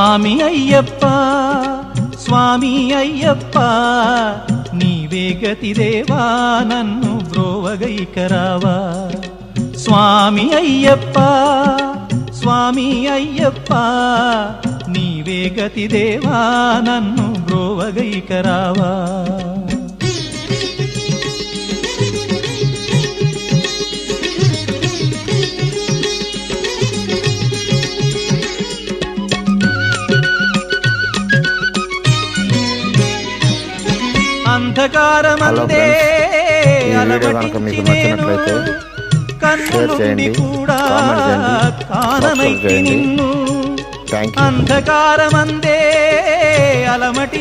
స్వామి అయ్యప్ప స్వామి అయ్యప్ప నీవే గతిదేవా నన్ను బ్రోవగైకరావా స్వామి అయ్యప్ప స్వామి అయ్యప్ప నీవే గతిదేవా నన్ను బ్రోవగైకరావా అంధకారమందే అలమటించి నేను కన్నులుండి కూడా కాననైతి నిన్ను అంధకారమందే అలమటి